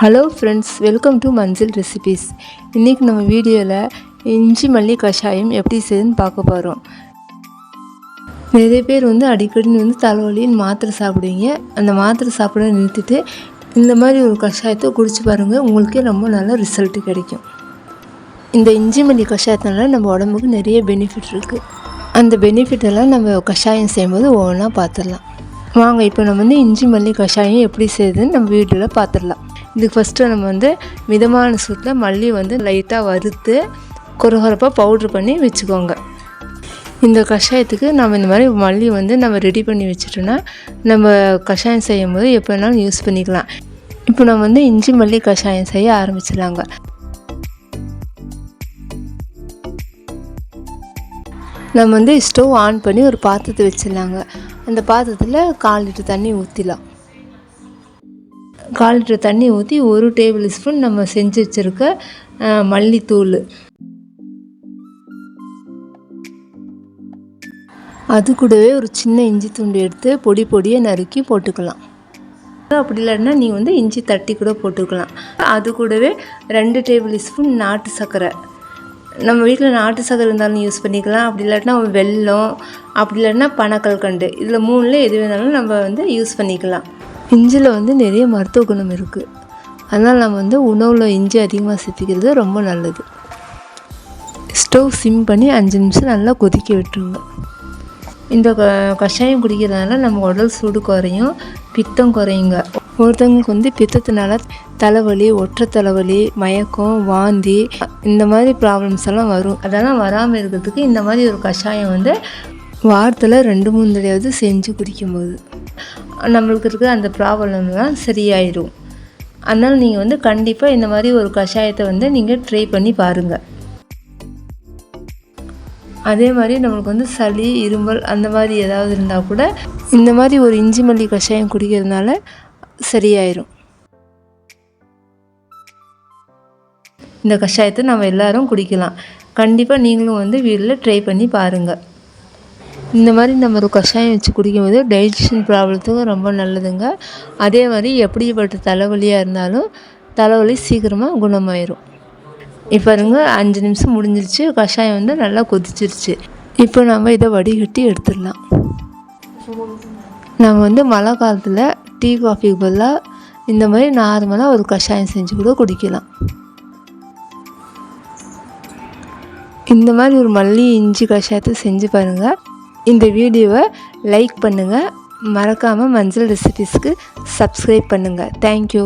Hello friends, welcome to மஞ்சள் recipes. இன்றைக்கி நம்ம வீடியோவில் இஞ்சி மல்லி கஷாயம் எப்படி செய்யுதுன்னு பார்க்க போகிறோம். நிறைய பேர் அடிக்கடி தலைவலின்னு மாத்திரை சாப்பிடுவீங்க. அந்த மாத்திரை சாப்பிட நிறுத்திட்டு இந்த மாதிரி ஒரு கஷாயத்தை குடிச்சு பாருங்கள், உங்களுக்கே ரொம்ப நல்ல ரிசல்ட்டு கிடைக்கும். இந்த இஞ்சி மல்லி கஷாயத்தினால நம்ம உடம்புக்கு நிறைய பெனிஃபிட் இருக்குது. அந்த பெனிஃபிட்டெல்லாம் நம்ம கஷாயம் செய்யும்போது ஒவ்வொன்றா பார்த்துடலாம். வாங்க, இப்போ நம்ம இஞ்சி மல்லி கஷாயம் எப்படி செய்யுதுன்னு நம்ம வீடியோவில் பார்த்துடலாம். இதுக்கு ஃபஸ்ட்டு நம்ம மிதமான சூட்டில் மல்லி லைட்டாக வறுத்து கொரகொரப்பாக பவுட்ரு பண்ணி வச்சுக்கோங்க. இந்த கஷாயத்துக்கு நம்ம இந்த மாதிரி மல்லி நம்ம ரெடி பண்ணி வச்சுட்டோன்னா நம்ம கஷாயம் செய்யும் போது எப்போ வேணாலும் யூஸ் பண்ணிக்கலாம். இப்போ நம்ம இஞ்சி மல்லி கஷாயம் செய்ய ஆரம்பிச்சிடலாங்க. நம்ம ஸ்டவ் ஆன் பண்ணி ஒரு பாத்திரத்தை வச்சிடலாங்க. அந்த பாத்திரத்தில் 1/4 லிட்டர் தண்ணி ஊற்றிடலாம். 1/4 லிட்டர் தண்ணி ஊற்றி 1 டேபிள் ஸ்பூன் நம்ம செஞ்சு வச்சுருக்க மல்லித்தூள், அது கூடவே ஒரு சின்ன இஞ்சி துண்டு எடுத்து பொடியாக நறுக்கி போட்டுக்கலாம். அப்படி இல்லைன்னா நீங்கள் இஞ்சி தட்டி கூட போட்டுக்கலாம். அது கூடவே 2 டேபிள் ஸ்பூன் நாட்டு சர்க்கரை, நம்ம வீட்டில் நாட்டு சர்க்கரை இருந்தாலும் யூஸ் பண்ணிக்கலாம். அப்படி இல்லாட்டினா வெல்லம், அப்படி இல்லைன்னா பனக்கல்கண்டு, இதில் 3ல் எது வேணாலும் நம்ம யூஸ் பண்ணிக்கலாம். இஞ்சியில் நிறைய மருத்துவ குணம் இருக்குது. அதனால் நம்ம உணவில் இஞ்சி அதிகமாக சேர்த்துக்கிறது ரொம்ப நல்லது. ஸ்டவ் சிம் பண்ணி 5 நிமிஷம் நல்லா கொதிக்க விட்டுருங்க. இந்த கஷாயம் குடிக்கிறதுனால நம்ம உடல் சூடு குறையும், பித்தம் குறையுங்க. ஒருத்தவங்களுக்கு பித்தத்தினால தலைவலி, ஒற்றை தலைவலி, மயக்கம், வாந்தி, இந்த மாதிரி ப்ராப்ளம்ஸ் எல்லாம் வரும். அதெல்லாம் வராமல் இருக்கிறதுக்கு இந்த மாதிரி ஒரு கஷாயம் வாரத்தில் 2-3 தடவையாவது செஞ்சு குடிக்கும்போது நம்மளுக்கு இருக்கிற அந்த ப்ராப்ளம்லாம் சரியாயிடும். அதனால் நீங்கள் கண்டிப்பாக இந்த மாதிரி ஒரு கஷாயத்தை நீங்கள் ட்ரை பண்ணி பாருங்கள். அதே மாதிரி நம்மளுக்கு சளி, இருமல் அந்த மாதிரி ஏதாவது இருந்தால் கூட இந்த மாதிரி ஒரு இஞ்சி மல்லி கஷாயம் குடிக்கிறதுனால சரியாயிடும். இந்த கஷாயத்தை நம்ம எல்லோரும் குடிக்கலாம். கண்டிப்பாக நீங்களும் வீட்டில் ட்ரை பண்ணி பாருங்கள். இந்த மாதிரி நம்ம ஒரு கஷாயம் வச்சு குடிக்கும்போது டைஜஷன் ப்ராப்ளத்துக்கும் ரொம்ப நல்லதுங்க. அதே மாதிரி எப்படிப்பட்ட தலைவலியாக இருந்தாலும் தலைவலி சீக்கிரமாக குணமாயிரும். இப்போ 5 நிமிஷம் முடிஞ்சிருச்சு. கஷாயம் நல்லா கொதிச்சிருச்சு. இப்போ நம்ம இதை வடிகட்டி எடுத்துடலாம். நம்ம மழை காலத்தில் டீ காஃபிக்கு பதிலாக இந்த மாதிரி நார்மலாக ஒரு கஷாயம் செஞ்சு கூட குடிக்கலாம். இந்த மாதிரி ஒரு மல்லி இஞ்சி கஷாயத்தை செஞ்சு பாருங்கள். இந்த வீடியோவை லைக் பண்ணுங்கள். மறக்காமல் மஞ்சள் ரெசிபீஸ்க்கு சப்ஸ்கிரைப் பண்ணுங்கள். தேங்க்யூ.